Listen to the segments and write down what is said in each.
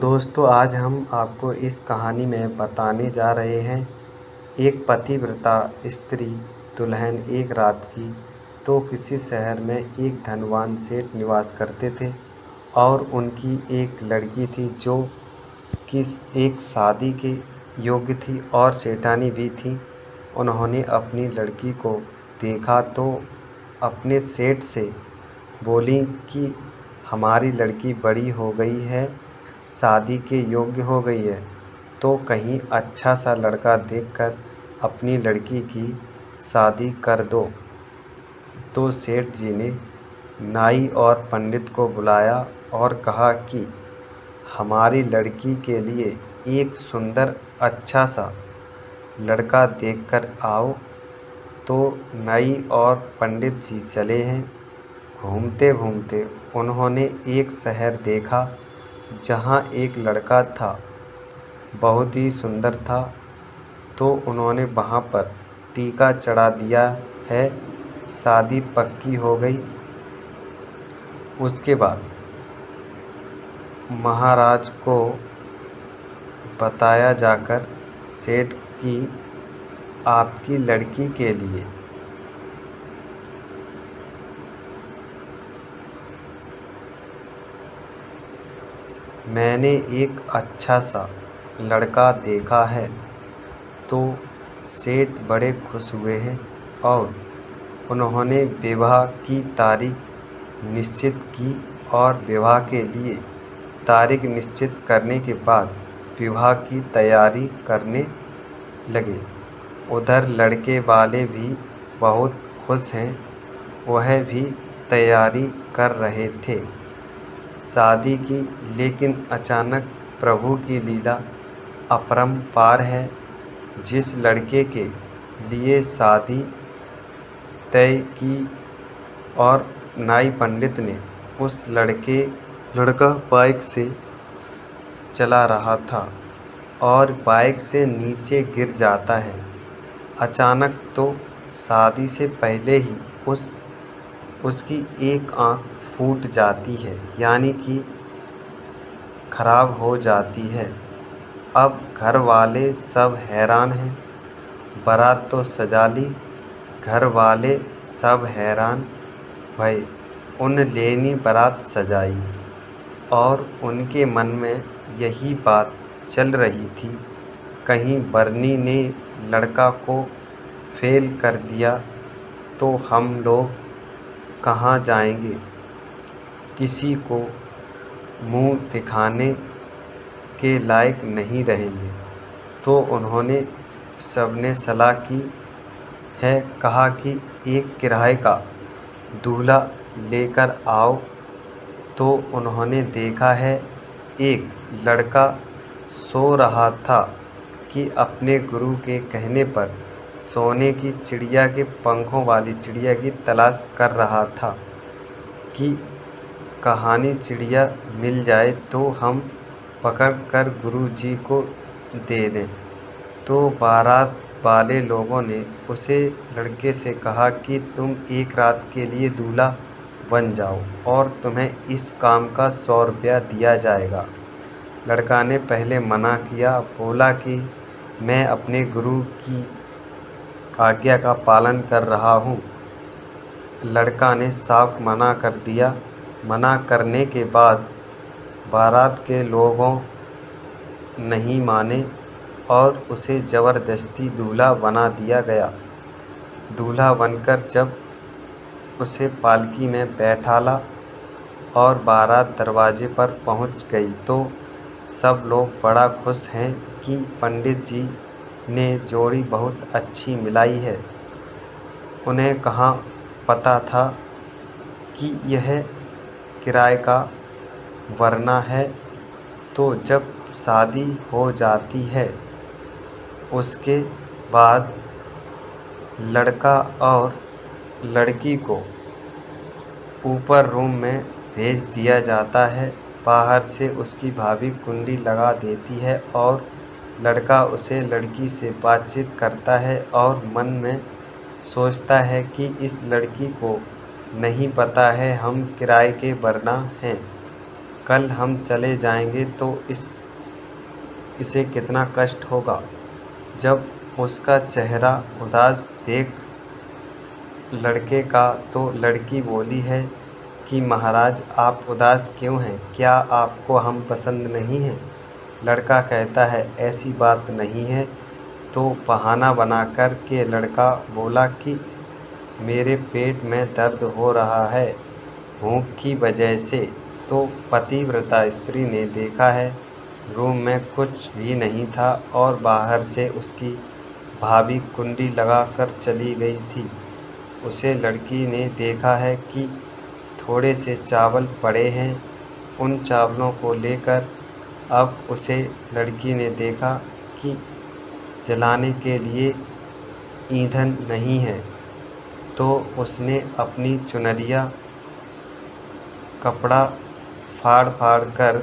दोस्तों आज हम आपको इस कहानी में बताने जा रहे हैं एक पतिव्रता स्त्री दुल्हन एक रात की। तो किसी शहर में एक धनवान सेठ निवास करते थे और उनकी एक लड़की थी जो कि एक शादी के योग्य थी और सेठानी भी थी। उन्होंने अपनी लड़की को देखा तो अपने सेठ से बोली कि हमारी लड़की बड़ी हो गई है, शादी के योग्य हो गई है, तो कहीं अच्छा सा लड़का देखकर अपनी लड़की की शादी कर दो। तो सेठ जी ने नाई और पंडित को बुलाया और कहा कि हमारी लड़की के लिए एक सुंदर अच्छा सा लड़का देखकर आओ। तो नाई और पंडित जी चले हैं। घूमते घूमते उन्होंने एक शहर देखा जहाँ एक लड़का था, बहुत ही सुंदर था। तो उन्होंने वहाँ पर टीका चढ़ा दिया है, शादी पक्की हो गई। उसके बाद महाराज को बताया जाकर सेठ की आपकी लड़की के लिए मैंने एक अच्छा सा लड़का देखा है। तो सेठ बड़े खुश हुए हैं और उन्होंने विवाह की तारीख निश्चित की और विवाह के लिए तारीख निश्चित करने के बाद विवाह की तैयारी करने लगे। उधर लड़के वाले भी बहुत खुश हैं, वह भी तैयारी कर रहे थे शादी की। लेकिन अचानक प्रभु की लीला अपरंपार है। जिस लड़के के लिए शादी तय की और नाई पंडित ने उस लड़का बाइक से चला रहा था और बाइक से नीचे गिर जाता है अचानक। तो शादी से पहले ही उसकी एक आँख फूट जाती है, यानी कि खराब हो जाती है। अब घर वाले सब हैरान हैं। बारात तो सजा ली, घर वाले सब हैरान भई। उन लेनी बारात सजाई और उनके मन में यही बात चल रही थी, कहीं बरनी ने लड़का को फेल कर दिया तो हम लोग कहाँ जाएंगे, किसी को मुंह दिखाने के लायक नहीं रहेंगे। तो उन्होंने सबने सलाह की है, कहा कि एक किराए का दूल्हा लेकर आओ। तो उन्होंने देखा है एक लड़का सो रहा था कि अपने गुरु के कहने पर सोने की चिड़िया के पंखों वाली चिड़िया की तलाश कर रहा था कि कहानी चिड़िया मिल जाए तो हम पकड़ कर गुरु जी को दे दें। तो बारात वाले लोगों ने उसे लड़के से कहा कि तुम एक रात के लिए दूल्हा बन जाओ और तुम्हें इस काम का 100 रुपया दिया जाएगा। लड़का ने पहले मना किया, बोला कि मैं अपने गुरु की आज्ञा का पालन कर रहा हूँ। लड़का ने साफ मना कर दिया। मना करने के बाद बारात के लोगों नहीं माने और उसे ज़बरदस्ती दूल्हा बना दिया गया। दूल्हा बनकर जब उसे पालकी में बैठाला और बारात दरवाजे पर पहुंच गई तो सब लोग बड़ा खुश हैं कि पंडित जी ने जोड़ी बहुत अच्छी मिलाई है। उन्हें कहाँ पता था कि यह किराए का वरना है। तो जब शादी हो जाती है उसके बाद लड़का और लड़की को ऊपर रूम में भेज दिया जाता है। बाहर से उसकी भाभी कुंडी लगा देती है और लड़का उसे लड़की से बातचीत करता है और मन में सोचता है कि इस लड़की को नहीं पता है हम किराए के वरना हैं। कल हम चले जाएंगे तो इसे कितना कष्ट होगा। जब उसका चेहरा उदास देख लड़के का तो लड़की बोली है कि महाराज आप उदास क्यों हैं, क्या आपको हम पसंद नहीं हैं। लड़का कहता है ऐसी बात नहीं है। तो बहाना बनाकर के लड़का बोला कि मेरे पेट में दर्द हो रहा है भूख की वजह से। तो पतिव्रता स्त्री ने देखा है रूम में कुछ भी नहीं था और बाहर से उसकी भाभी कुंडी लगाकर चली गई थी। उसे लड़की ने देखा है कि थोड़े से चावल पड़े हैं। उन चावलों को लेकर अब उसे लड़की ने देखा कि जलाने के लिए ईंधन नहीं है। तो उसने अपनी चुनरिया कपड़ा फाड़ फाड़ कर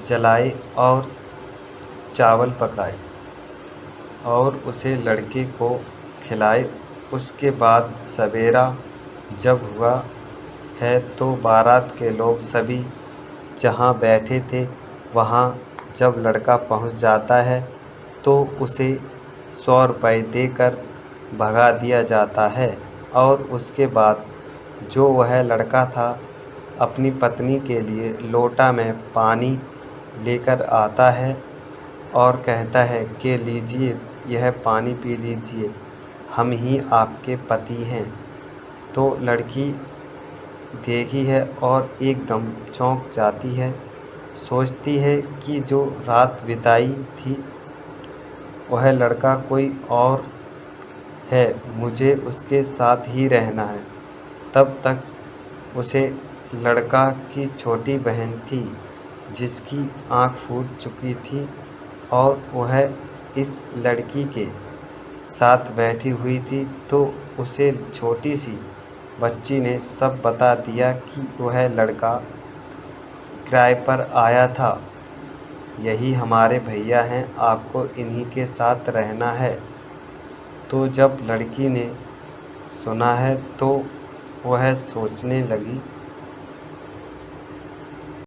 जलाए और चावल पकाए और उसे लड़के को खिलाए। उसके बाद सवेरा जब हुआ है तो बारात के लोग सभी जहाँ बैठे थे वहाँ जब लड़का पहुँच जाता है तो उसे 100 रुपये देकर भगा दिया जाता है। और उसके बाद जो वह लड़का था अपनी पत्नी के लिए लोटा में पानी लेकर आता है और कहता है कि लीजिए यह पानी पी लीजिए, हम ही आपके पति हैं। तो लड़की देखी है और एकदम चौंक जाती है। सोचती है कि जो रात बिताई थी वह लड़का कोई और है, मुझे उसके साथ ही रहना है। तब तक उसे लड़का की छोटी बहन थी जिसकी आँख फूट चुकी थी और वह इस लड़की के साथ बैठी हुई थी। तो उसे छोटी सी बच्ची ने सब बता दिया कि वह लड़का किराए पर आया था, यही हमारे भैया हैं, आपको इन्हीं के साथ रहना है। तो जब लड़की ने सुना है तो वह सोचने लगी